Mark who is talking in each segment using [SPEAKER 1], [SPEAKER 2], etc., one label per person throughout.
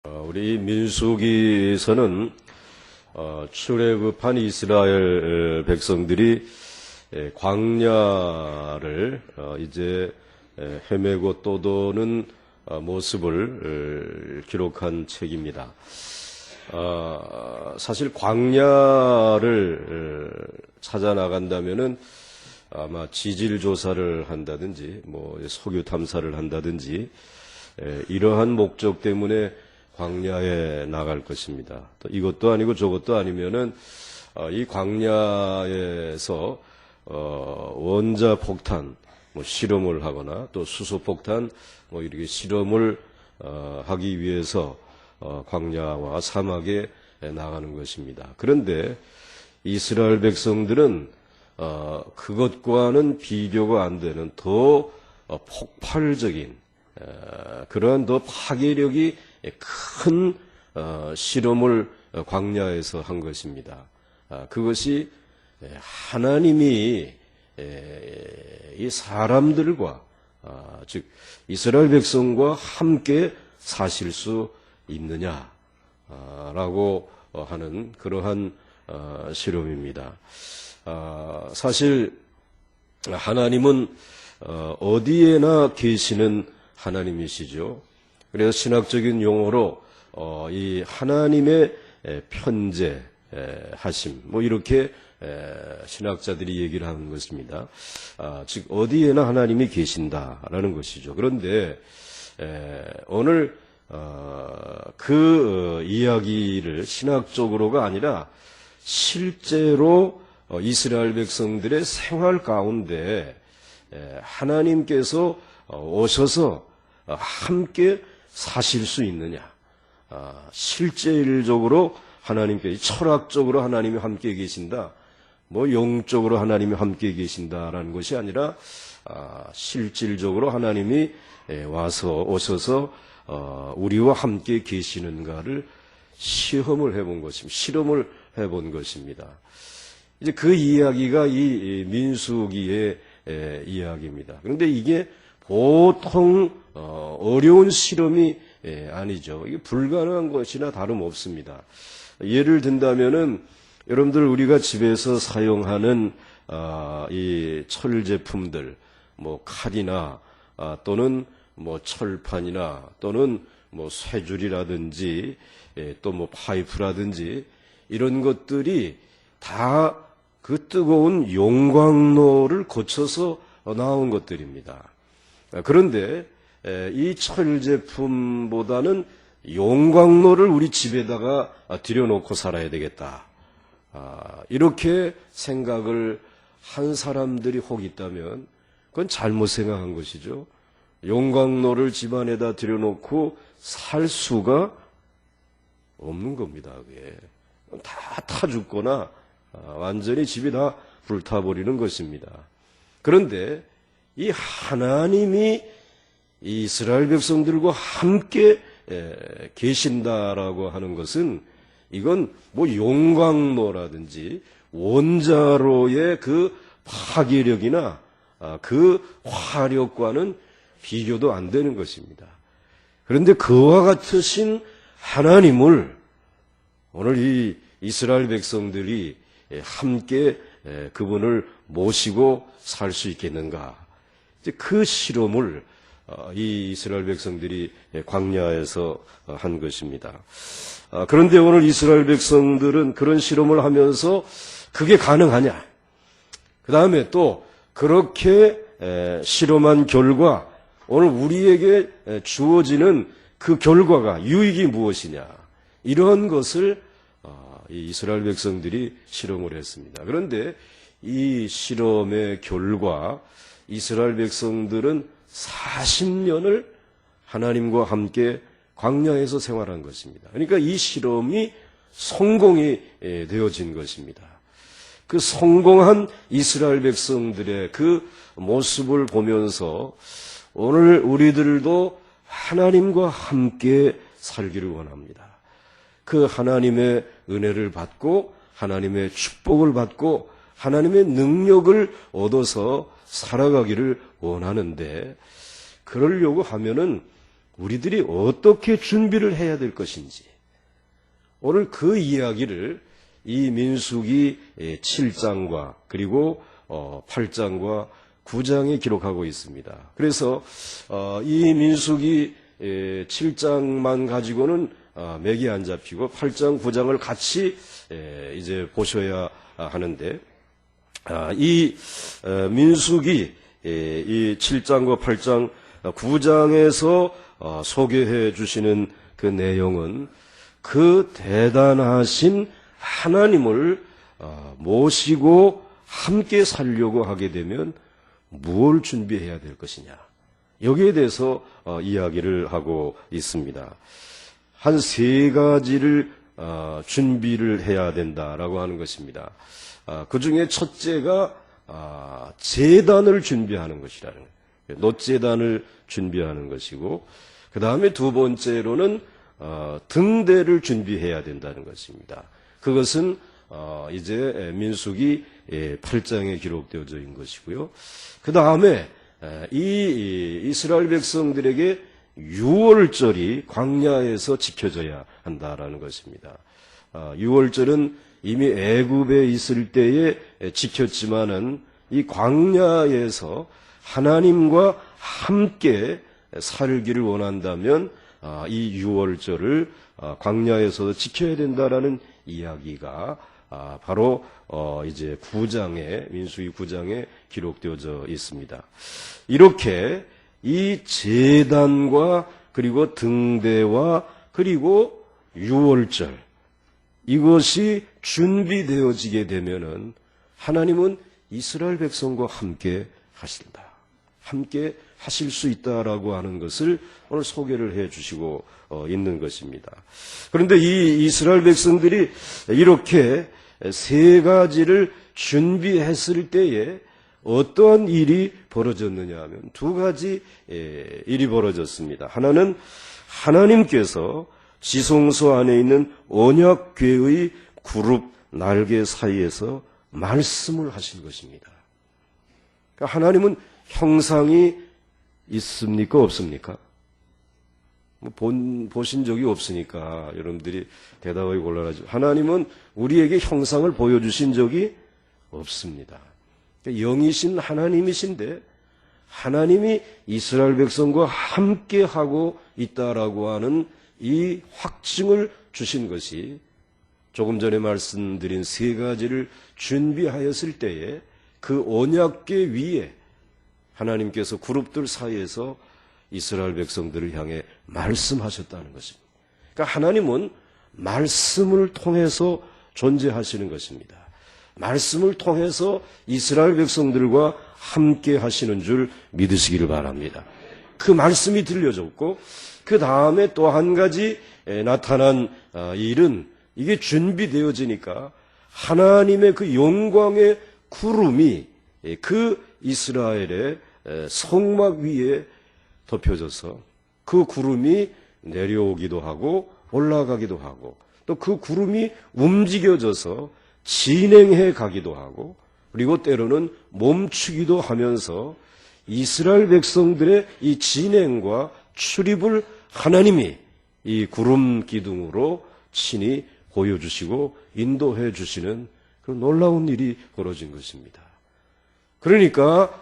[SPEAKER 1] 우리 민수기에서는 출애굽한 이스라엘 백성들이 광야를 이제 헤매고 떠도는 모습을 기록한 책입니다. 사실 광야를 찾아 나간다면은 아마 지질 조사를 한다든지 석유 탐사를 한다든지 이러한 목적 때문에 광야에 나갈 것입니다. 또 이것도 아니고 저것도 아니면은 이 광야에서 원자 폭탄 실험을 하거나 또 수소 폭탄 이렇게 실험을 하기 위해서 광야와 사막에 나가는 것입니다. 그런데 이스라엘 백성들은 그것과는 비교가 안 되는 더 폭발적인 그러한 더 파괴력이 큰 실험을 광야에서 한 것입니다. 그것이 하나님이 이 사람들과 즉 이스라엘 백성과 함께 사실 수 있느냐라고 하는 그러한 실험입니다. 사실 하나님은 어디에나 계시는 하나님이시죠. 그래서 신학적인 용어로 이 하나님의 편재하심 이렇게 신학자들이 얘기를 하는 것입니다. 즉 어디에나 하나님이 계신다라는 것이죠. 그런데 오늘 그 이야기를 신학적으로가 아니라 실제로 이스라엘 백성들의 생활 가운데 하나님께서 오셔서 함께 사실 수 있느냐, 실질적으로 하나님께 철학적으로 하나님이 함께 계신다, 영적으로 하나님이 함께 계신다라는 것이 아니라 실질적으로 하나님이 오셔서 우리와 함께 계시는가를 시험을 해본 것입니다. 실험을 해본 것입니다. 이제 그 이야기가 이 민수기의 이야기입니다. 그런데 이게 보통 어려운 실험이 아니죠. 이게 불가능한 것이나 다름없습니다. 예를 든다면은 여러분들 우리가 집에서 사용하는 이 철 제품들, 칼이나 또는 철판이나 또는 쇠줄이라든지 또 파이프라든지 이런 것들이 다 그 뜨거운 용광로를 거쳐서 나온 것들입니다. 그런데 이 철 제품보다는 용광로를 우리 집에다가 들여놓고 살아야 되겠다. 이렇게 생각을 한 사람들이 혹 있다면 그건 잘못 생각한 것이죠. 용광로를 집안에다 들여놓고 살 수가 없는 겁니다. 그게 다 타 죽거나 완전히 집이 다 불타버리는 것입니다. 그런데 이 하나님이 이스라엘 백성들과 함께 계신다라고 하는 것은 이건 용광로라든지 원자로의 그 파괴력이나 그 화력과는 비교도 안 되는 것입니다. 그런데 그와 같으신 하나님을 오늘 이 이스라엘 백성들이 함께 그분을 모시고 살 수 있겠는가? 그 실험을 이 이스라엘 백성들이 광야에서 한 것입니다. 그런데 오늘 이스라엘 백성들은 그런 실험을 하면서 그게 가능하냐? 그 다음에 또 그렇게 실험한 결과 오늘 우리에게 주어지는 그 결과가 유익이 무엇이냐? 이런 것을 이 이스라엘 백성들이 실험을 했습니다. 그런데 이 실험의 결과 이스라엘 백성들은 40년을 하나님과 함께 광야에서 생활한 것입니다. 그러니까 이 실험이 성공이 되어진 것입니다. 그 성공한 이스라엘 백성들의 그 모습을 보면서 오늘 우리들도 하나님과 함께 살기를 원합니다. 그 하나님의 은혜를 받고 하나님의 축복을 받고 하나님의 능력을 얻어서 살아가기를 원하는데 그러려고 하면은 우리들이 어떻게 준비를 해야 될 것인지, 오늘 그 이야기를 이 민수기 7장과 그리고 8장과 9장에 기록하고 있습니다. 그래서 이 민수기 7장만 가지고는 맥이 안 잡히고 8장, 9장을 같이 이제 보셔야 하는데, 이 민수기 이 7장과 8장, 9장에서 소개해 주시는 그 내용은 그 대단하신 하나님을 모시고 함께 살려고 하게 되면 무엇을 준비해야 될 것이냐, 여기에 대해서 이야기를 하고 있습니다. 한 세 가지를 준비를 해야 된다라고 하는 것입니다. 그 중에 첫째가 제단을 준비하는 것이라는 거예요. 놋제단을 준비하는 것이고, 그 다음에 두 번째로는 등대를 준비해야 된다는 것입니다. 그것은 이제 민수기 8장에 기록되어져 있는 것이고요. 그 다음에 이 이스라엘 백성들에게 유월절이 광야에서 지켜져야 한다라는 것입니다. 유월절은 이미 애굽에 있을 때에 지켰지만은 이 광야에서 하나님과 함께 살기를 원한다면 이 유월절을 광야에서도 지켜야 된다라는 이야기가 바로 이제 9장에, 민수기 9장에 기록되어져 있습니다. 이렇게 이 제단과 그리고 등대와 그리고 유월절, 이것이 준비되어지게 되면은 하나님은 이스라엘 백성과 함께 하신다, 함께 하실 수 있다라고 하는 것을 오늘 소개를 해 주시고 있는 것입니다. 그런데 이 이스라엘 백성들이 이렇게 세 가지를 준비했을 때에 어떠한 일이 벌어졌느냐 하면 두 가지 일이 벌어졌습니다. 하나는 하나님께서 지성소 안에 있는 언약궤의 그룹 날개 사이에서 말씀을 하신 것입니다. 그러니까 하나님은 형상이 있습니까? 없습니까? 보신 적이 없으니까 여러분들이 대답하기 곤란하죠. 하나님은 우리에게 형상을 보여주신 적이 없습니다. 영이신 하나님이신데 하나님이 이스라엘 백성과 함께하고 있다라고 하는 이 확증을 주신 것이 조금 전에 말씀드린 세 가지를 준비하였을 때에 그 언약궤 위에 하나님께서 그룹들 사이에서 이스라엘 백성들을 향해 말씀하셨다는 것입니다. 그러니까 하나님은 말씀을 통해서 존재하시는 것입니다. 말씀을 통해서 이스라엘 백성들과 함께 하시는 줄 믿으시기를 바랍니다. 그 말씀이 들려졌고, 그 다음에 또 한 가지 나타난 일은 이게 준비되어지니까 하나님의 그 영광의 구름이 그 이스라엘의 성막 위에 덮여져서 그 구름이 내려오기도 하고 올라가기도 하고, 또 그 구름이 움직여져서 진행해 가기도 하고, 그리고 때로는 멈추기도 하면서 이스라엘 백성들의 이 진행과 출입을 하나님이 이 구름 기둥으로 친히 보여주시고 인도해 주시는 그런 놀라운 일이 벌어진 것입니다. 그러니까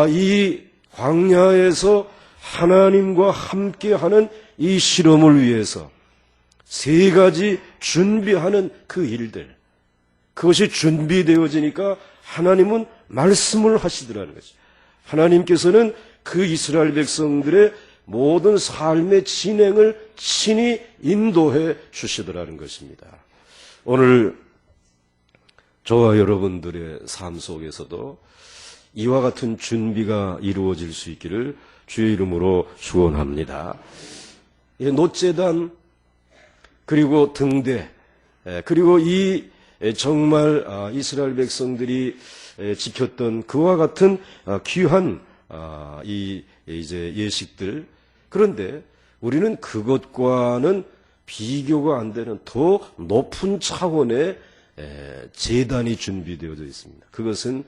[SPEAKER 1] 이 광야에서 하나님과 함께하는 이 실험을 위해서 세 가지 준비하는 그 일들, 그것이 준비되어지니까 하나님은 말씀을 하시더라는 거죠. 하나님께서는 그 이스라엘 백성들의 모든 삶의 진행을 친히 인도해 주시더라는 것입니다. 오늘 저와 여러분들의 삶 속에서도 이와 같은 준비가 이루어질 수 있기를 주의 이름으로 축원합니다. 놋제단, 그리고 등대, 그리고 이 정말 이스라엘 백성들이 지켰던 그와 같은 귀한 이 이제 예식들, 그런데 우리는 그것과는 비교가 안 되는 더 높은 차원의 제단이 준비되어져 있습니다. 그것은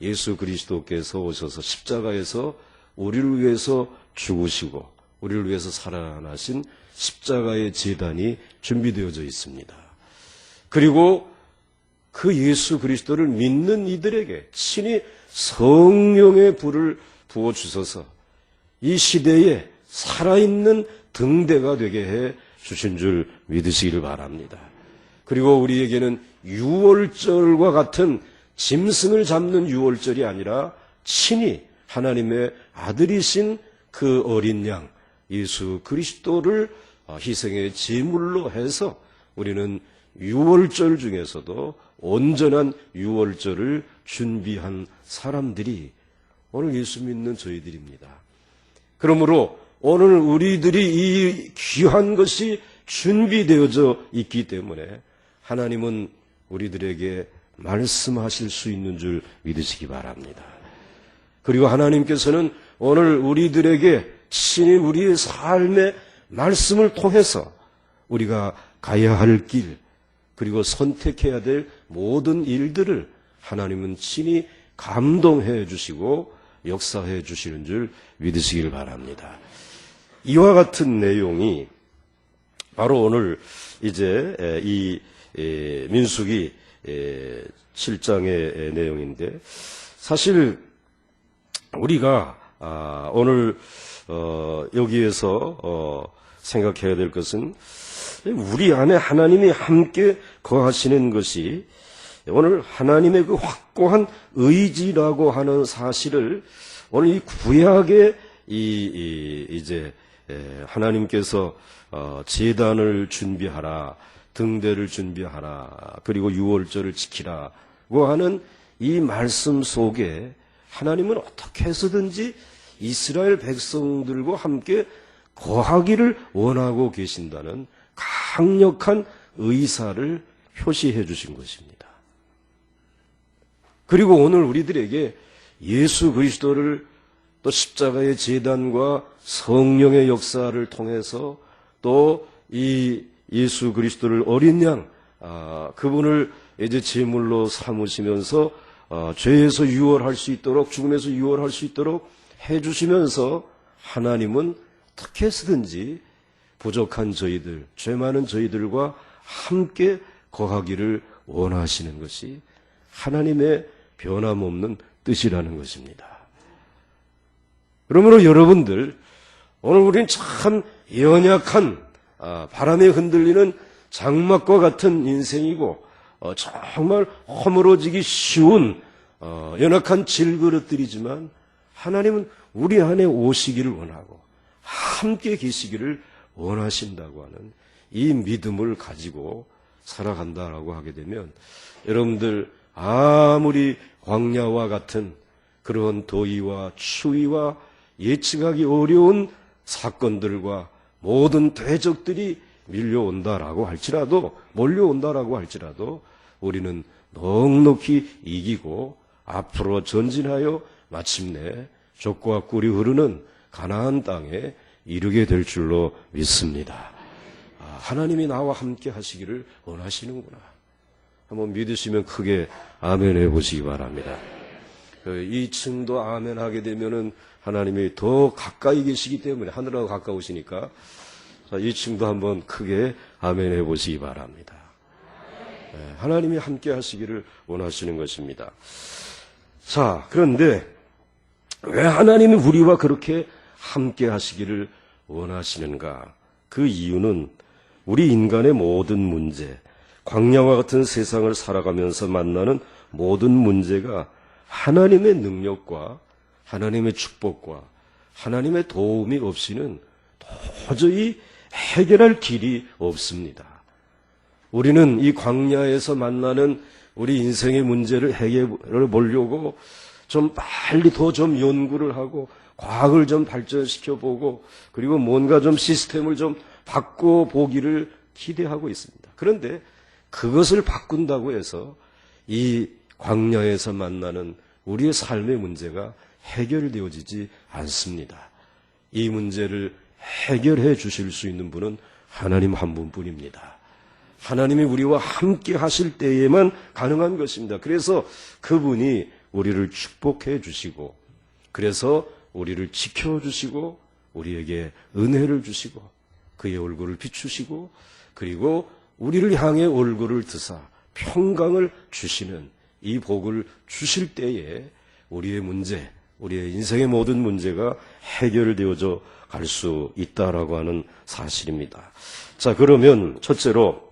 [SPEAKER 1] 예수 그리스도께서 오셔서 십자가에서 우리를 위해서 죽으시고 우리를 위해서 살아나신 십자가의 제단이 준비되어져 있습니다. 그리고 그 예수 그리스도를 믿는 이들에게 친히 성령의 불을 부어주셔서 이 시대에 살아있는 등대가 되게 해 주신 줄 믿으시기를 바랍니다. 그리고 우리에게는 유월절과 같은 짐승을 잡는 유월절이 아니라 친히 하나님의 아들이신 그 어린 양 예수 그리스도를 희생의 제물로 해서 우리는 유월절 중에서도 온전한 유월절을 준비한 사람들이 오늘 예수 믿는 저희들입니다. 그러므로 오늘 우리들이 이 귀한 것이 준비되어져 있기 때문에 하나님은 우리들에게 말씀하실 수 있는 줄 믿으시기 바랍니다. 그리고 하나님께서는 오늘 우리들에게 친히 우리의 삶의 말씀을 통해서 우리가 가야 할 길, 그리고 선택해야 될 모든 일들을 하나님은 친히 감동해 주시고 역사해 주시는 줄 믿으시길 바랍니다. 이와 같은 내용이 바로 오늘 이제 이 민수기 7장의 내용인데, 사실 우리가 오늘 여기에서 생각해야 될 것은 우리 안에 하나님이 함께 거하시는 것이 오늘 하나님의 그 확고한 의지라고 하는 사실을 오늘 이 구약의 이제 하나님께서 제단을 준비하라, 등대를 준비하라, 그리고 유월절을 지키라고 하는 이 말씀 속에 하나님은 어떻게 해서든지 이스라엘 백성들과 함께 거하기를 원하고 계신다는 강력한 의사를 표시해 주신 것입니다. 그리고 오늘 우리들에게 예수 그리스도를 또 십자가의 제단과 성령의 역사를 통해서 또 이 예수 그리스도를 어린 양 그분을 이제 제물로 삼으시면서 죄에서 유월할 수 있도록, 죽음에서 유월할 수 있도록 해주시면서 하나님은 어떻게 해서든지 부족한 저희들, 죄 많은 저희들과 함께 거하기를 원하시는 것이 하나님의 변함없는 뜻이라는 것입니다. 그러므로 여러분들, 오늘 우리는 참 연약한 바람에 흔들리는 장막과 같은 인생이고 정말 허물어지기 쉬운 연약한 질그릇들이지만 하나님은 우리 안에 오시기를 원하고 함께 계시기를 원하신다고 하는 이 믿음을 가지고 살아간다라고 하게 되면 여러분들 아무리 광야와 같은 그런 더위와 추위와 예측하기 어려운 사건들과 모든 대적들이 몰려온다라고 할지라도 우리는 넉넉히 이기고 앞으로 전진하여 마침내 젖과 꿀이 흐르는 가나안 땅에 이르게 될 줄로 믿습니다. 하나님이 나와 함께 하시기를 원하시는구나. 한번 믿으시면 크게 아멘 해보시기 바랍니다. 이 층도 아멘 하게 되면은 하나님이 더 가까이 계시기 때문에, 하늘하고 가까우시니까 이 층도 한번 크게 아멘 해보시기 바랍니다. 하나님이 함께 하시기를 원하시는 것입니다. 자, 그런데 왜 하나님이 우리와 그렇게 함께 하시기를 원하시는가? 그 이유는 우리 인간의 모든 문제, 광야와 같은 세상을 살아가면서 만나는 모든 문제가 하나님의 능력과 하나님의 축복과 하나님의 도움이 없이는 도저히 해결할 길이 없습니다. 우리는 이 광야에서 만나는 우리 인생의 문제를 해결해 보려고 좀 빨리 더 좀 연구를 하고 과학을 좀 발전시켜 보고 그리고 뭔가 좀 시스템을 좀 바꿔 보기를 기대하고 있습니다. 그런데 그것을 바꾼다고 해서 이 광야에서 만나는 우리의 삶의 문제가 해결되어지지 않습니다. 이 문제를 해결해 주실 수 있는 분은 하나님 한 분뿐입니다. 하나님이 우리와 함께 하실 때에만 가능한 것입니다. 그래서 그분이 우리를 축복해 주시고, 그래서 우리를 지켜주시고, 우리에게 은혜를 주시고 그의 얼굴을 비추시고 그리고 우리를 향해 얼굴을 드사 평강을 주시는 이 복을 주실 때에 우리의 문제, 우리의 인생의 모든 문제가 해결되어져 갈 수 있다라고 하는 사실입니다. 자, 그러면 첫째로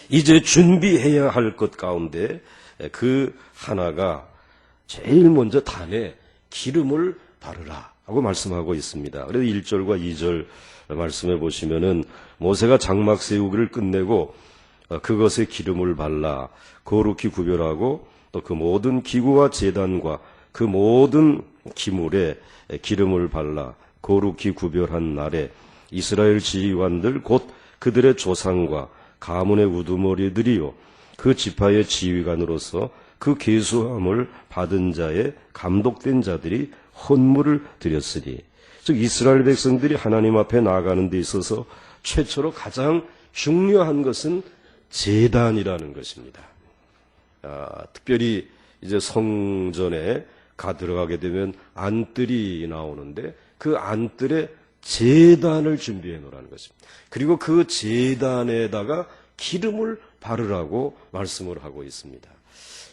[SPEAKER 1] 이제 준비해야 할 것 가운데 그 하나가 제일 먼저 단에 기름을 바르라 하고 말씀하고 있습니다. 그래서 1절과 2절 말씀해 보시면은 모세가 장막 세우기를 끝내고 그것에 기름을 발라 거룩히 구별하고 또 그 모든 기구와 제단과 그 모든 기물에 기름을 발라 거룩히 구별한 날에 이스라엘 지휘관들 곧 그들의 조상과 가문의 우두머리들이요 그 지파의 지휘관으로서 그 계수함을 받은 자의 감독된 자들이 헌물을 드렸으니 즉 이스라엘 백성들이 하나님 앞에 나아가는 데 있어서 최초로 가장 중요한 것은 제단이라는 것입니다. 특별히 이제 성전에 들어가게 되면 안뜰이 나오는데 그 안뜰에 제단을 준비해 놓으라는 것입니다. 그리고 그 제단에다가 기름을 바르라고 말씀을 하고 있습니다.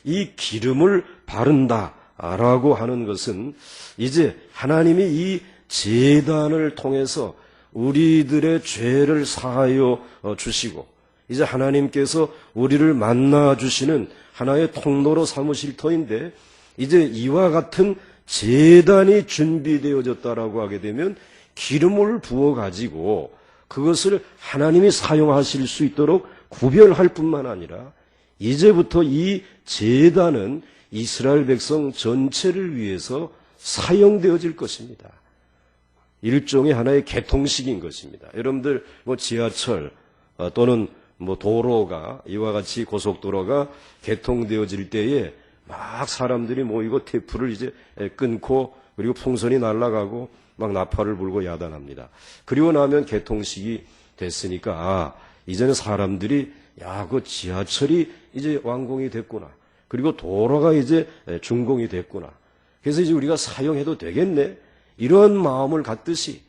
[SPEAKER 1] 이 기름을 바른다라고 하는 것은 이제 하나님이 이 제단을 통해서 우리들의 죄를 사하여 주시고 이제 하나님께서 우리를 만나 주시는 하나의 통로로 삼으실 터인데 이제 이와 같은 제단이 준비되어졌다라고 하게 되면 기름을 부어 가지고 그것을 하나님이 사용하실 수 있도록 구별할 뿐만 아니라 이제부터 이 제단은 이스라엘 백성 전체를 위해서 사용되어질 것입니다. 일종의 하나의 개통식인 것입니다. 여러분들 지하철 또는 도로가 이와 같이 고속도로가 개통되어질 때에 막 사람들이 모이고 테이프를 이제 끊고 그리고 풍선이 날아가고 막 나팔을 불고 야단합니다. 그리고 나면 개통식이 됐으니까 이제는 사람들이 그 지하철이 이제 완공이 됐구나. 그리고 도로가 이제 준공이 됐구나. 그래서 이제 우리가 사용해도 되겠네. 이런 마음을 갖듯이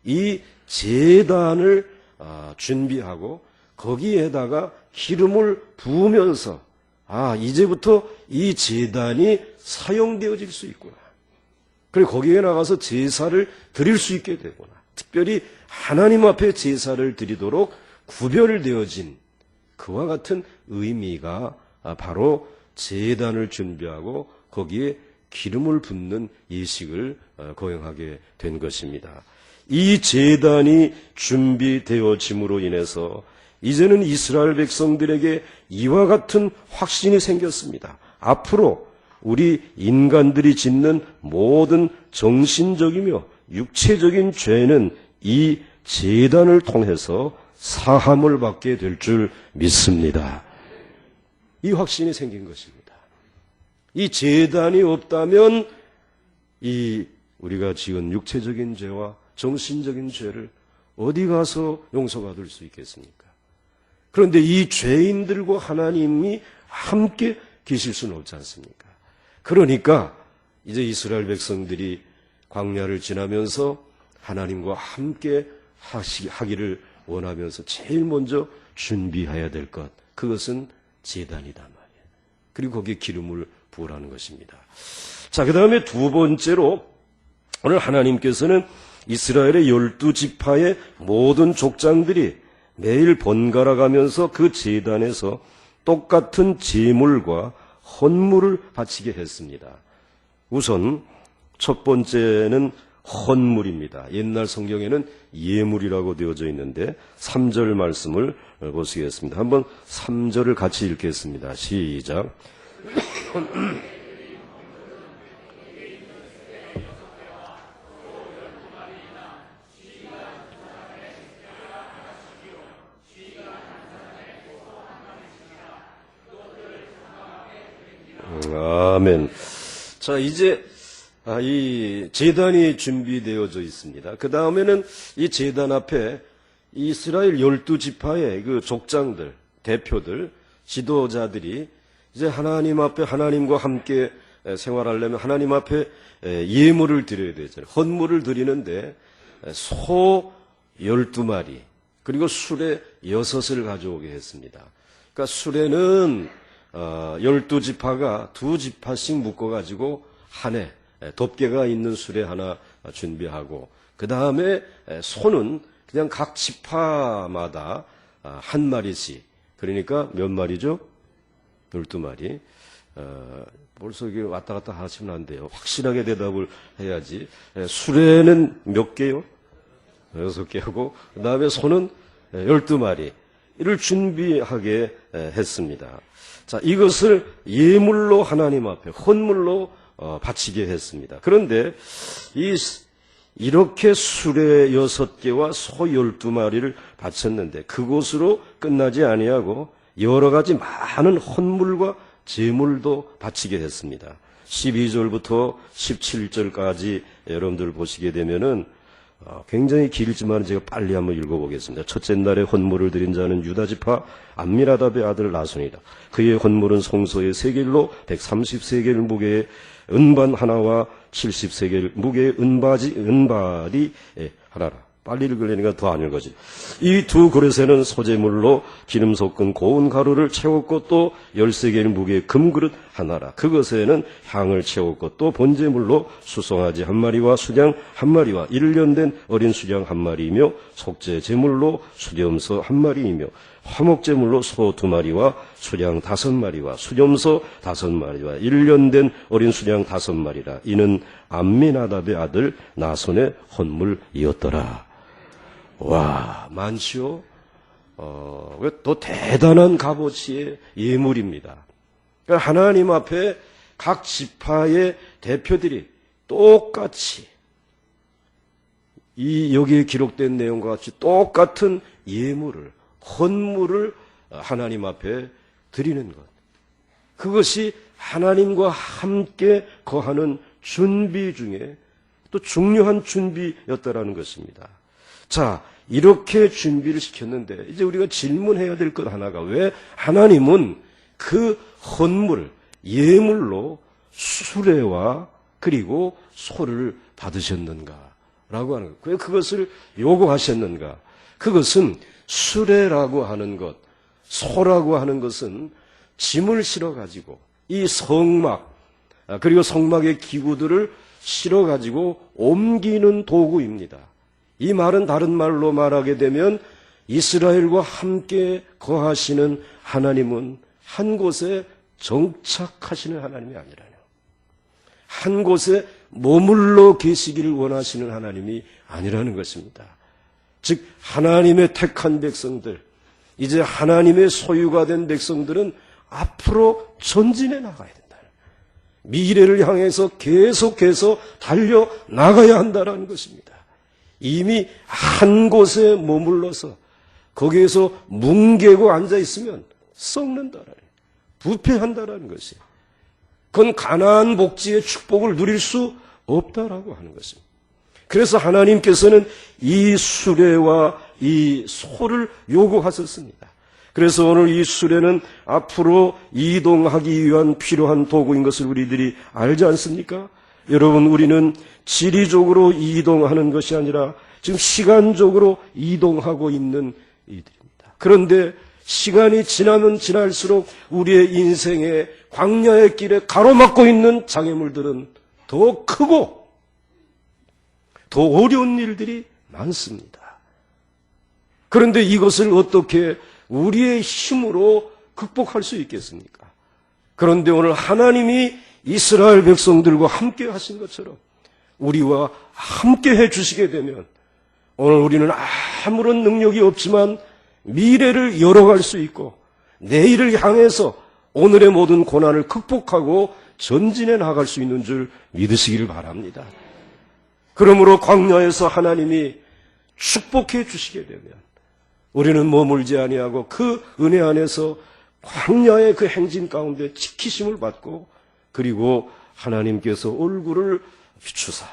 [SPEAKER 1] 이 제단을 준비하고 거기에다가 기름을 부으면서 이제부터 이 제단이 사용되어질 수 있구나. 그리고 거기에 나가서 제사를 드릴 수 있게 되구나. 특별히 하나님 앞에 제사를 드리도록 구별되어진 그와 같은 의미가 바로 제단을 준비하고 거기에 기름을 붓는 예식을 거행하게 된 것입니다. 이 제단이 준비되어짐으로 인해서 이제는 이스라엘 백성들에게 이와 같은 확신이 생겼습니다. 앞으로 우리 인간들이 짓는 모든 정신적이며 육체적인 죄는 이 제단을 통해서 사함을 받게 될 줄 믿습니다. 이 확신이 생긴 것입니다. 이 제단이 없다면 우리가 지은 육체적인 죄와 정신적인 죄를 어디 가서 용서받을 수 있겠습니까? 그런데 이 죄인들과 하나님이 함께 계실 수는 없지 않습니까? 그러니까 이제 이스라엘 백성들이 광야를 지나면서 하나님과 함께 하기를 원하면서 제일 먼저 준비해야 될 것, 그것은 제단이다 말이에요. 그리고 거기에 기름을 부으라는 것입니다. 자, 그 다음에 두 번째로 오늘 하나님께서는 이스라엘의 12지파의 모든 족장들이 매일 번갈아 가면서 그 제단에서 똑같은 제물과 헌물을 바치게 했습니다. 우선 첫 번째는 헌물입니다. 옛날 성경에는 예물이라고 되어져 있는데 3절 말씀을 보시겠습니다. 한번 3절을 같이 읽겠습니다. 시작. 아멘. 자, 이제 이 제단이 준비되어져 있습니다. 그 다음에는 이 제단 앞에 이스라엘 12지파의 그 족장들, 대표들, 지도자들이 이제 하나님 앞에 하나님과 함께 생활하려면 하나님 앞에 예물을 드려야 되잖아요. 헌물을 드리는데 소 12마리 그리고 수레 6을 가져오게 했습니다. 그러니까 수레는 12지파가 2지파씩 묶어가지고 한 해 덮개가 있는 수레 하나 준비하고 그 다음에 소는 그냥 각 지파마다 한 마리씩 그러니까 몇 마리죠? 12마리. 벌써 이게 왔다 갔다 하시면 안 돼요. 확실하게 대답을 해야지. 수레는 몇 개요? 6개하고 그 다음에 소는 12마리. 이를 준비하게 했습니다. 자, 이것을 예물로 하나님 앞에 헌물로 바치게 했습니다. 그런데 이렇게 수레 6개와 소 12마리를 바쳤는데 그곳으로 끝나지 아니하고 여러 가지 많은 헌물과 제물도 바치게 했습니다. 12절부터 17절까지 여러분들 보시게 되면은 굉장히 길지만 제가 빨리 한번 읽어보겠습니다. 첫째 날에 헌물을 드린 자는 유다지파 암미나답의 아들 나손이다. 그의 헌물은 송소의 세겔로 130세겔 무게의 은반 하나와 70세겔 무게의 은발이 하나라. 빨리 읽으려니까 더 안 읽어지. 이 두 그릇에는 소재물로 기름 섞은 고운 가루를 채웠고 또 10세겔 무게의 금그릇 하나라. 그것에는 향을 채웠고 또 번제물로 수송아지 한 마리와 수양 한 마리와 1년 된 어린 수양 한 마리이며 속죄 제물로 수염소 한 마리이며 화목제물로 소 2마리와 수양 5마리와 수염소 5마리와 1년 된 어린 수양 5마리라. 이는 암미나답의 아들 나손의 헌물이었더라. 와, 많지요? 또 대단한 값어치의 예물입니다. 그러니까 하나님 앞에 각 지파의 대표들이 똑같이 여기에 기록된 내용과 같이 똑같은 예물을, 헌물을 하나님 앞에 드리는 것. 그것이 하나님과 함께 거하는 준비 중에 또 중요한 준비였다라는 것입니다. 자, 이렇게 준비를 시켰는데 이제 우리가 질문해야 될 것 하나가 왜 하나님은 그 헌물, 예물로 수레와 그리고 소를 받으셨는가라고 하는 것. 왜 그것을 요구하셨는가? 그것은 수레라고 하는 것, 소라고 하는 것은 짐을 실어가지고 이 성막, 그리고 성막의 기구들을 실어가지고 옮기는 도구입니다. 이 말은 다른 말로 말하게 되면 이스라엘과 함께 거하시는 하나님은 한 곳에 정착하시는 하나님이 아니라요. 한 곳에 머물러 계시기를 원하시는 하나님이 아니라는 것입니다. 즉 하나님의 택한 백성들, 이제 하나님의 소유가 된 백성들은 앞으로 전진해 나가야 된다. 미래를 향해서 계속해서 달려나가야 한다는 것입니다. 이미 한 곳에 머물러서 거기에서 뭉개고 앉아있으면 썩는다라는, 부패한다라는 것이에요. 그건 가나안 복지의 축복을 누릴 수 없다라고 하는 것입니다. 그래서 하나님께서는 이 수레와 이 소를 요구하셨습니다. 그래서 오늘 이 수레는 앞으로 이동하기 위한 필요한 도구인 것을 우리들이 알지 않습니까? 여러분, 우리는 지리적으로 이동하는 것이 아니라 지금 시간적으로 이동하고 있는 이들입니다. 그런데 시간이 지나면 지날수록 우리의 인생의 광야의 길에 가로막고 있는 장애물들은 더 크고 더 어려운 일들이 많습니다. 그런데 이것을 어떻게 우리의 힘으로 극복할 수 있겠습니까? 그런데 오늘 하나님이 이스라엘 백성들과 함께 하신 것처럼 우리와 함께 해주시게 되면 오늘 우리는 아무런 능력이 없지만 미래를 열어갈 수 있고 내일을 향해서 오늘의 모든 고난을 극복하고 전진해 나갈 수 있는 줄 믿으시기를 바랍니다. 그러므로 광야에서 하나님이 축복해 주시게 되면 우리는 머물지 아니하고 그 은혜 안에서 광야의 그 행진 가운데 지키심을 받고 그리고 하나님께서 얼굴을 비추사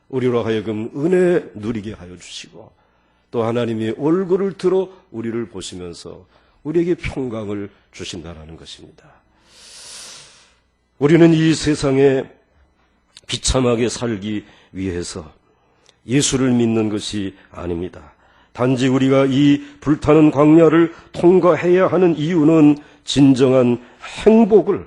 [SPEAKER 1] 우리로 하여금 은혜 누리게 하여 주시고 또 하나님이 얼굴을 들어 우리를 보시면서 우리에게 평강을 주신다는 것입니다. 우리는 이 세상에 비참하게 살기 위해서 예수를 믿는 것이 아닙니다. 단지 우리가 이 불타는 광야를 통과해야 하는 이유는 진정한 행복을,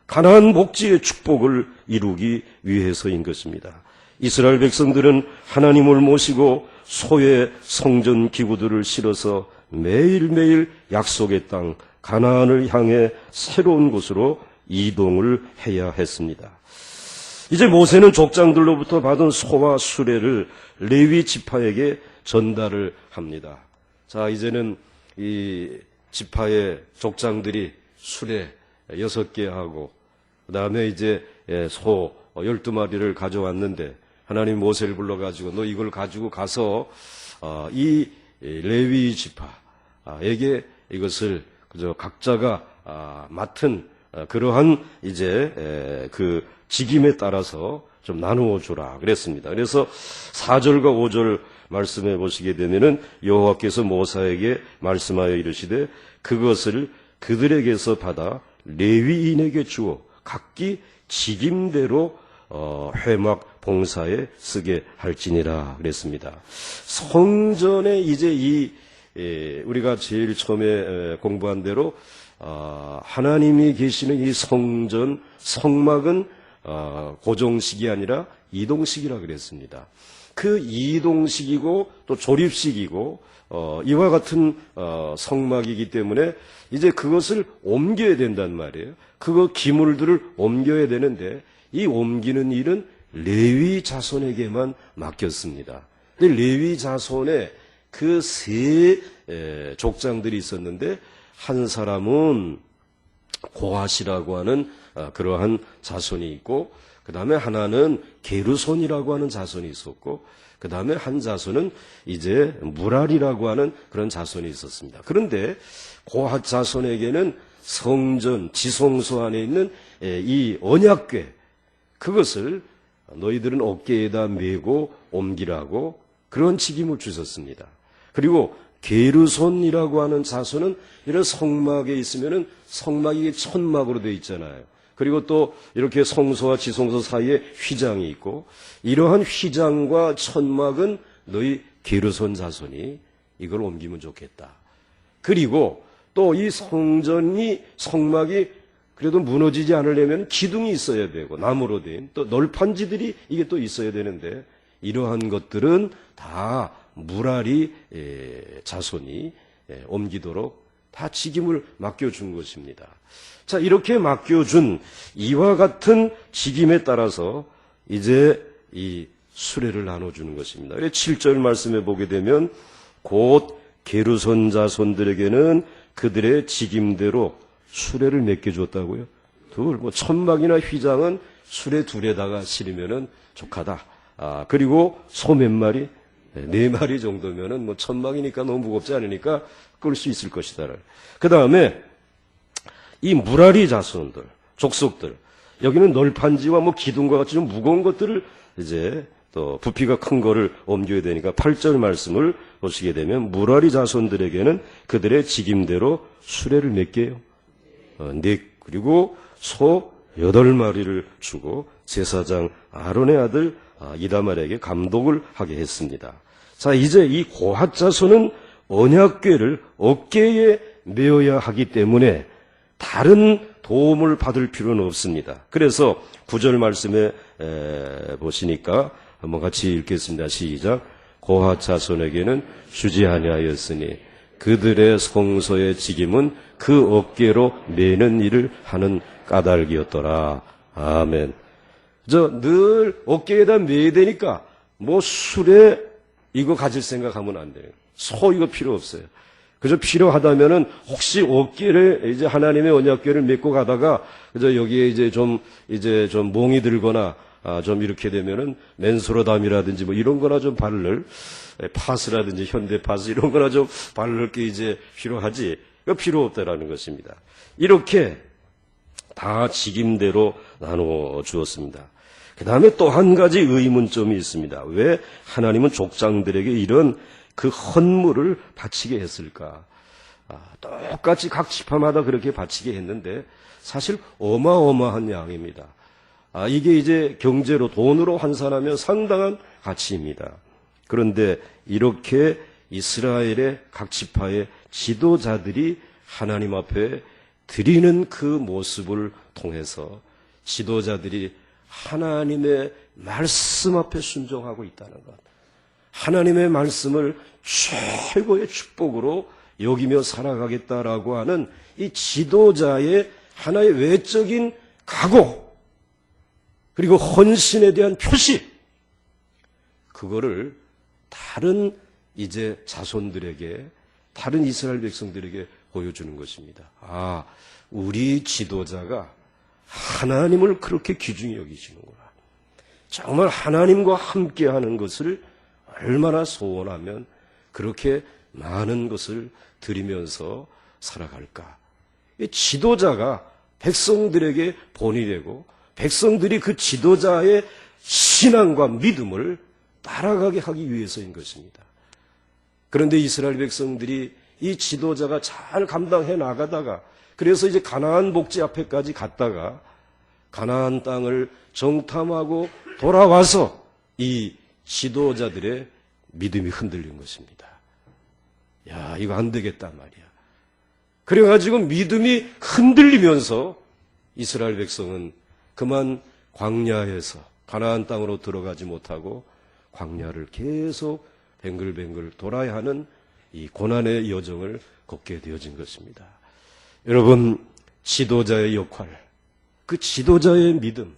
[SPEAKER 1] 가나안 복지의 축복을 이루기 위해서인 것입니다. 이스라엘 백성들은 하나님을 모시고 소의 성전 기구들을 실어서 매일매일 약속의 땅 가나안을 향해 새로운 곳으로 이동을 해야 했습니다. 이제 모세는 족장들로부터 받은 소와 수레를 레위 지파에게 전달을 합니다. 자, 이제는 이 지파의 족장들이 수레 6개 하고 그 다음에 이제 소 12마리를 가져왔는데 하나님 모세를 불러가지고 너 이걸 가지고 가서 이 레위 지파에게 이것을 그저 각자가 맡은 그러한 이제 그 직임에 따라서 좀 나누어 주라 그랬습니다. 그래서 4절과 5절 말씀해 보시게 되면은 여호와께서 모세에게 말씀하여 이르시되 그것을 그들에게서 받아 레위인에게 주어 각기 직임대로 회막 봉사에 쓰게 할지니라 그랬습니다. 성전에 이제 우리가 제일 처음에 공부한 대로 하나님이 계시는 이 성전 성막은 고정식이 아니라 이동식이라 그랬습니다. 그 이동식이고 또 조립식이고 이와 같은 성막이기 때문에 이제 그것을 옮겨야 된단 말이에요. 그거 기물들을 옮겨야 되는데 이 옮기는 일은 레위 자손에게만 맡겼습니다. 근데 레위 자손에 그 세 족장들이 있었는데 한 사람은 고핫이라고 하는 그러한 자손이 있고 그 다음에 하나는 게르손이라고 하는 자손이 있었고 그 다음에 한 자손은 이제 무랄이라고 하는 그런 자손이 있었습니다. 그런데 고핫 자손에게는 성전 지성소 안에 있는 이 언약궤 그것을 너희들은 어깨에다 메고 옮기라고 그런 직임을 주셨습니다. 그리고 게르손이라고 하는 자손은 이런 성막에 있으면은 성막이 천막으로 되어 있잖아요. 그리고 또 이렇게 성소와 지성소 사이에 휘장이 있고 이러한 휘장과 천막은 너희 게르손 자손이 이걸 옮기면 좋겠다. 그리고 또 이 성막이 그래도 무너지지 않으려면 기둥이 있어야 되고 나무로 된 또 널판지들이 이게 또 있어야 되는데 이러한 것들은 다 무라리 자손이 옮기도록 다 직임을 맡겨준 것입니다. 자, 이렇게 맡겨준 이와 같은 직임에 따라서 이제 이 수레를 나눠주는 것입니다. 7절 말씀에 보게 되면 곧 게르손 자손들에게는 그들의 직임대로 수레를 몇 개 줬다고요? 천막이나 휘장은 수레 둘에다가 실으면은 족하다. 그리고 소 몇 마리? 4마리 정도면은 천막이니까 너무 무겁지 않으니까 끌 수 있을 것이다. 그 다음에 이 무라리 자손들, 족속들, 여기는 널판지와 기둥과 같이 좀 무거운 것들을 이제 또 부피가 큰 거를 옮겨야 되니까 8절 말씀을 보시게 되면 무라리 자손들에게는 그들의 직임대로 수레를 몇 개요? 그리고 소 8마리를 주고 제사장 아론의 아들 이다말에게 감독을 하게 했습니다. 자, 이제 이 고핫 자손은 언약궤를 어깨에 메어야 하기 때문에 다른 도움을 받을 필요는 없습니다. 그래서 9절 말씀에 보시니까 한번 같이 읽겠습니다. 시작. 고핫 자손에게는 주지 아니하였으니 그들의 성소의 직임은 그 어깨로 메는 일을 하는 까닭이었더라. 아멘. 늘 어깨에다 메야 되니까 수레 이거 가질 생각하면 안 돼요. 소 이거 필요 없어요. 그저 필요하다면은 혹시 어깨를 이제 하나님의 언약궤를 메고 가다가 그저 여기에 이제 좀 몽이 들거나 좀 이렇게 되면은 맨소로담이라든지 이런 거나 좀 바를 파스라든지 현대 파스 이런 거나 좀 바를 게 이제 필요하지. 필요 없다라는 것입니다. 이렇게 다 직임대로 나누어 주었습니다. 그 다음에 또 한 가지 의문점이 있습니다. 왜 하나님은 족장들에게 이런 그 헌물을 바치게 했을까? 똑같이 각 지파마다 그렇게 바치게 했는데 사실 어마어마한 양입니다. 이게 이제 경제로 돈으로 환산하면 상당한 가치입니다. 그런데 이렇게 이스라엘의 각 지파의 지도자들이 하나님 앞에 드리는 그 모습을 통해서 지도자들이 하나님의 말씀 앞에 순종하고 있다는 것, 하나님의 말씀을 최고의 축복으로 여기며 살아가겠다라고 하는 이 지도자의 하나의 외적인 각오, 그리고 헌신에 대한 표시, 그거를 다른 이제 자손들에게, 다른 이스라엘 백성들에게 보여주는 것입니다. 아, 우리 지도자가 하나님을 그렇게 귀중히 여기시는구나. 정말 하나님과 함께하는 것을 얼마나 소원하면 그렇게 많은 것을 드리면서 살아갈까. 이 지도자가 백성들에게 본이 되고 백성들이 그 지도자의 신앙과 믿음을 따라가게 하기 위해서인 것입니다. 그런데 이스라엘 백성들이 이 지도자가 잘 감당해 나가다가, 그래서 이제 가나안 복지 앞에까지 갔다가 가나안 땅을 정탐하고 돌아와서 이 지도자들의 믿음이 흔들린 것입니다. 야, 이거 안 되겠단 말이야. 그래가지고 믿음이 흔들리면서 이스라엘 백성은 그만 광야에서 가나안 땅으로 들어가지 못하고 광야를 계속 뱅글뱅글 돌아야 하는 이 고난의 여정을 걷게 되어진 것입니다. 여러분, 지도자의 역할, 그 지도자의 믿음,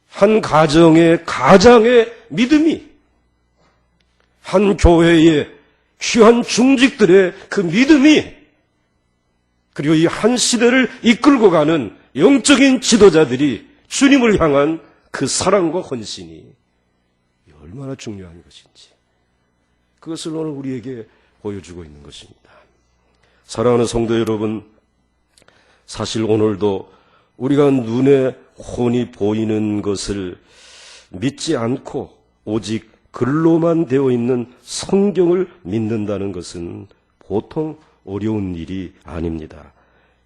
[SPEAKER 1] 한 가정의 믿음이, 한 교회의 귀한 중직들의 그 믿음이, 그리고 이 한 시대를 이끌고 가는 영적인 지도자들이 주님을 향한 그 사랑과 헌신이 얼마나 중요한 것인지, 그것을 오늘 우리에게 보여주고 있는 것입니다. 사랑하는 성도 여러분, 사실 오늘도 우리가 눈에 훤히 보이는 것을 믿지 않고 오직 글로만 되어 있는 성경을 믿는다는 것은 보통 어려운 일이 아닙니다.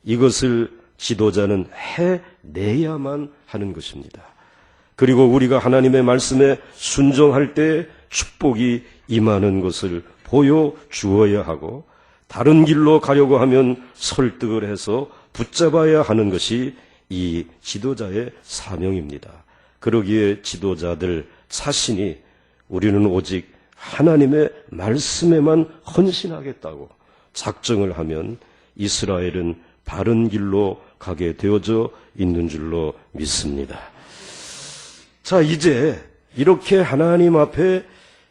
[SPEAKER 1] 이것을 지도자는 해내야만 하는 것입니다. 그리고 우리가 하나님의 말씀에 순종할 때 축복이 임하는 것을 보여주어야 하고, 다른 길로 가려고 하면 설득을 해서 붙잡아야 하는 것이 이 지도자의 사명입니다. 그러기에 지도자들 자신이 우리는 오직 하나님의 말씀에만 헌신하겠다고 작정을 하면 이스라엘은 바른 길로 가게 되어져 있는 줄로 믿습니다. 자, 이제 이렇게 하나님 앞에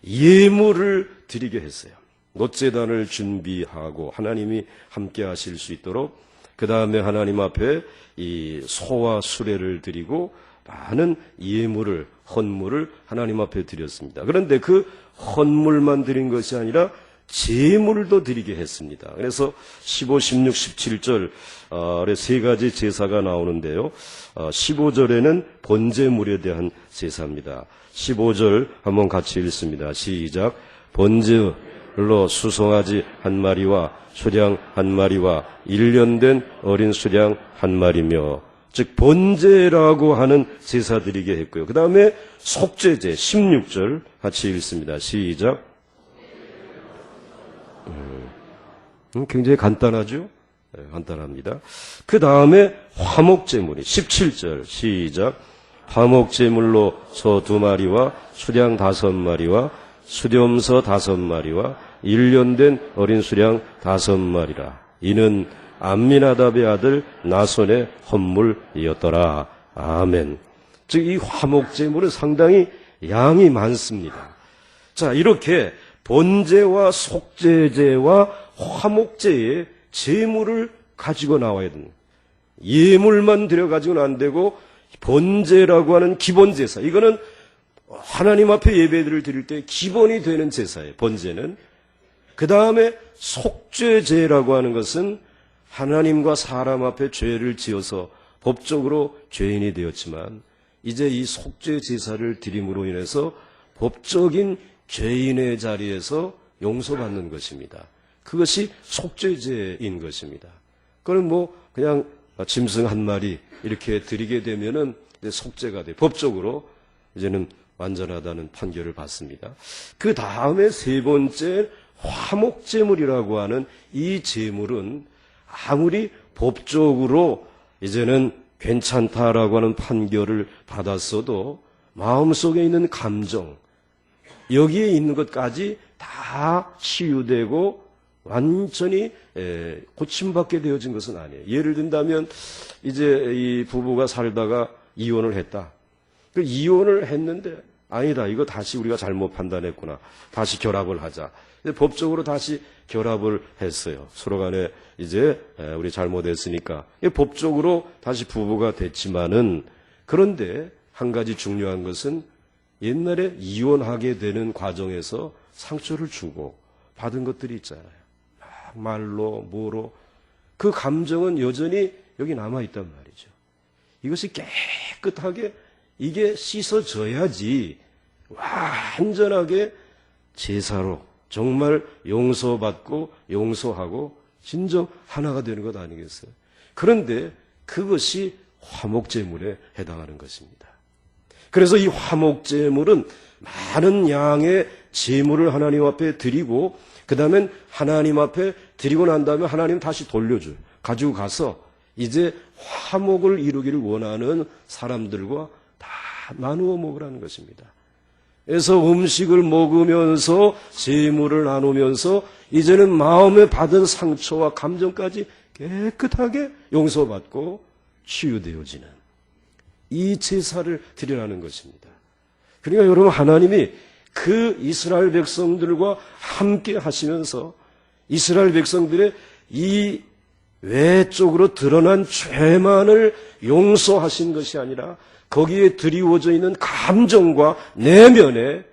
[SPEAKER 1] 예물을 드리게 했어요. 놋제단을 준비하고 하나님이 함께 하실 수 있도록, 그 다음에 하나님 앞에 이 소와 수레를 드리고 많은 예물을, 헌물을 하나님 앞에 드렸습니다. 그런데 그 헌물만 드린 것이 아니라 제물도 드리게 했습니다. 그래서 15, 16, 17절에 세 가지 제사가 나오는데요. 15절에는 번제물에 대한 제사입니다. 15절 한번 같이 읽습니다. 시작. 번제물로 수송아지 한 마리와 수량 한 마리와 1년 된 어린 수량 한 마리며, 즉 번제라고 하는 제사 드리게 했고요. 그 다음에 속죄제 16절 같이 읽습니다. 시작. 굉장히 간단하죠? 네, 간단합니다. 그 다음에 화목제물이 17절 시작. 화목제물로 소 2마리와 수량 5마리와 수렴서 5마리와 1년 된 어린 수량 5마리라. 이는 암미나답의 아들 나손의 헌물이었더라. 아멘. 즉 이 화목제물은 상당히 양이 많습니다. 자, 이렇게 번제와 속죄제와 화목제의 제물을 가지고 나와야 됩니다. 예물만 드려가지고는 안 되고, 번제라고 하는 기본 제사, 이거는 하나님 앞에 예배를 드릴 때 기본이 되는 제사예요. 번제는. 그 다음에 속죄제라고 하는 것은 하나님과 사람 앞에 죄를 지어서 법적으로 죄인이 되었지만 이제 이 속죄 제사를 드림으로 인해서 법적인 죄인의 자리에서 용서받는 것입니다. 그것이 속죄제인 것입니다. 그건 뭐 그냥 짐승 한 마리 이렇게 드리게 되면은 속죄가 돼. 법적으로 이제는 완전하다는 판결을 받습니다. 그 다음에 세 번째 화목제물이라고 하는 이 제물은 아무리 법적으로 이제는 괜찮다라고 하는 판결을 받았어도 마음속에 있는 감정, 여기에 있는 것까지 다 치유되고 완전히 고침받게 되어진 것은 아니에요. 예를 든다면 이제 이 부부가 살다가 이혼을 했다. 그 이혼을 했는데 아니다, 이거 다시 우리가 잘못 판단했구나, 다시 결합을 하자. 법적으로 다시 결합을 했어요. 서로 간에 이제 우리 잘못했으니까 법적으로 다시 부부가 됐지만은, 그런데 한 가지 중요한 것은 옛날에 이혼하게 되는 과정에서 상처를 주고 받은 것들이 있잖아요. 막 말로 뭐로 그 감정은 여전히 여기 남아있단 말이죠. 이것이 깨끗하게 이게 씻어져야지 완전하게 제사로 정말 용서받고 용서하고 진정 하나가 되는 것 아니겠어요? 그런데 그것이 화목제물에 해당하는 것입니다. 그래서 이 화목제물은 많은 양의 제물을 하나님 앞에 드리고, 그 다음에 하나님 앞에 드리고 난 다음에 하나님 다시 돌려줘요. 가지고 가서 이제 화목을 이루기를 원하는 사람들과 다 나누어 먹으라는 것입니다. 그래서 음식을 먹으면서 제물을 나누면서 이제는 마음에 받은 상처와 감정까지 깨끗하게 용서받고 치유되어지는 이 제사를 드리라는 것입니다. 그러니까 여러분, 하나님이 그 이스라엘 백성들과 함께 하시면서 이스라엘 백성들의 이 외적으로 드러난 죄만을 용서하신 것이 아니라 거기에 드리워져 있는 감정과 내면의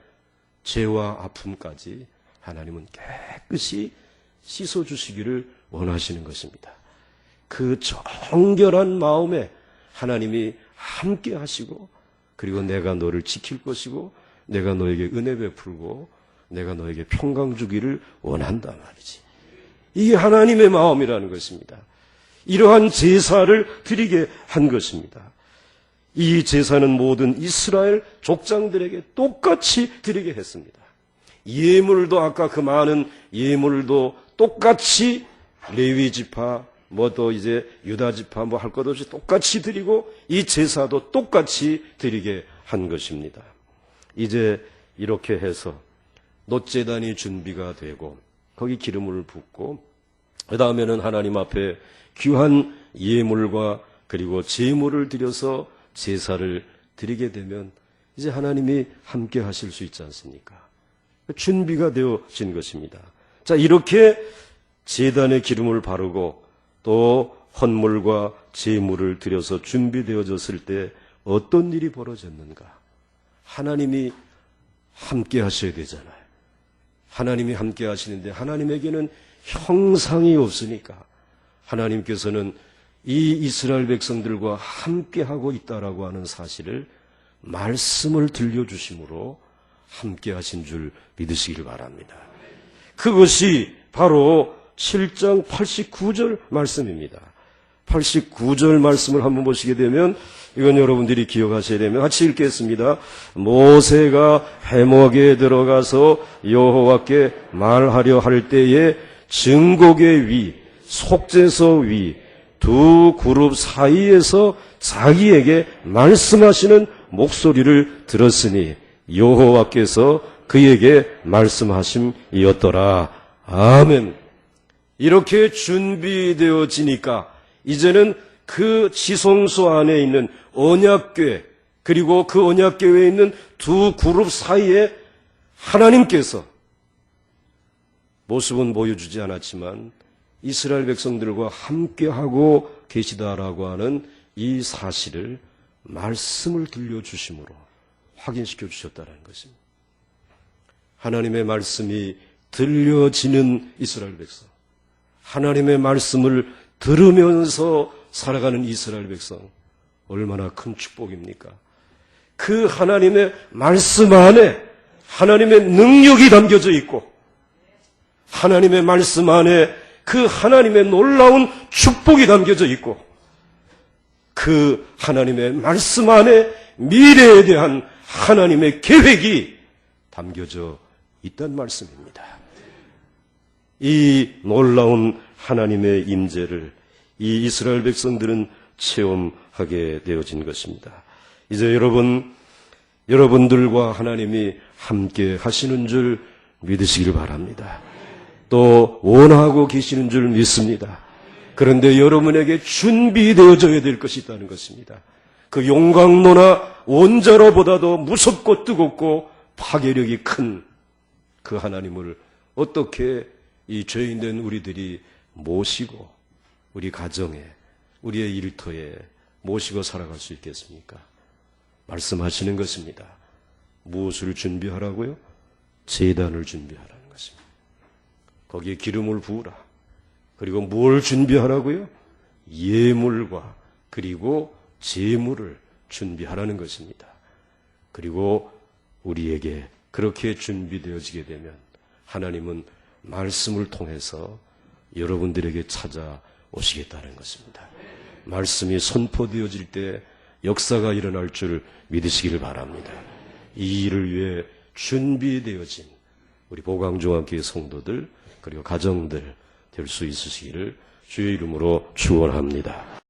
[SPEAKER 1] 죄와 아픔까지 하나님은 깨끗이 씻어주시기를 원하시는 것입니다. 그 정결한 마음에 하나님이 함께 하시고, 그리고 내가 너를 지킬 것이고 내가 너에게 은혜 베풀고 내가 너에게 평강 주기를 원한단 말이지. 이게 하나님의 마음이라는 것입니다. 이러한 제사를 드리게 한 것입니다. 이 제사는 모든 이스라엘 족장들에게 똑같이 드리게 했습니다. 예물도 아까 그 많은 예물도 똑같이 레위 지파 또 이제 유다 지파 할 것 없이 똑같이 드리고, 이 제사도 똑같이 드리게 한 것입니다. 이제 이렇게 해서 놋제단이 준비가 되고 거기 기름을 붓고, 그 다음에는 하나님 앞에 귀한 예물과 그리고 제물을 드려서 제사를 드리게 되면 이제 하나님이 함께 하실 수 있지 않습니까? 준비가 되어진 것입니다. 자, 이렇게 제단에 기름을 바르고 또 헌물과 제물을 드려서 준비되어졌을 때 어떤 일이 벌어졌는가? 하나님이 함께 하셔야 되잖아요. 하나님이 함께 하시는데 하나님에게는 형상이 없으니까 하나님께서는 이 이스라엘 백성들과 함께 하고 있다라고 하는 사실을 말씀을 들려주심으로 함께 하신 줄 믿으시기를 바랍니다. 그것이 바로 7장 89절 말씀입니다. 89절 말씀을 한번 보시게 되면, 이건 여러분들이 기억하셔야 되면 같이 읽겠습니다. 모세가 회막에 들어가서 여호와께 말하려 할 때에 증거계 위, 속죄서 위 두 그룹 사이에서 자기에게 말씀하시는 목소리를 들었으니 여호와께서 그에게 말씀하심이었더라. 아멘. 이렇게 준비되어지니까 이제는 그 지성소 안에 있는 언약궤, 그리고 그 언약궤에 있는 두 그룹 사이에 하나님께서 모습은 보여주지 않았지만 이스라엘 백성들과 함께하고 계시다라고 하는 이 사실을 말씀을 들려주심으로 확인시켜 주셨다는 것입니다. 하나님의 말씀이 들려지는 이스라엘 백성, 하나님의 말씀을 들으면서 살아가는 이스라엘 백성, 얼마나 큰 축복입니까? 그 하나님의 말씀 안에 하나님의 능력이 담겨져 있고, 하나님의 말씀 안에 그 하나님의 놀라운 축복이 담겨져 있고, 그 하나님의 말씀 안에 미래에 대한 하나님의 계획이 담겨져 있다는 말씀입니다. 이 놀라운 하나님의 임재를 이 이스라엘 백성들은 체험하게 되어진 것입니다. 이제 여러분들과 하나님이 함께 하시는 줄 믿으시길 바랍니다. 또 원하고 계시는 줄 믿습니다. 그런데 여러분에게 준비되어져야 될 것이 있다는 것입니다. 그 용광로나 원자로보다도 무섭고 뜨겁고 파괴력이 큰 그 하나님을 어떻게 이 죄인된 우리들이 모시고 우리 가정에 우리의 일터에 모시고 살아갈 수 있겠습니까? 말씀하시는 것입니다. 무엇을 준비하라고요? 제단을 준비하라는 것입니다. 거기에 기름을 부으라. 그리고 뭘 준비하라고요? 예물과 그리고 제물을 준비하라는 것입니다. 그리고 우리에게 그렇게 준비되어지게 되면 하나님은 말씀을 통해서 여러분들에게 찾아오시겠다는 것입니다. 말씀이 선포되어질 때 역사가 일어날 줄 믿으시기를 바랍니다. 이 일을 위해 준비되어진 우리 보강종합교회 성도들 그리고 가정들 될 수 있으시기를 주의 이름으로 축원합니다.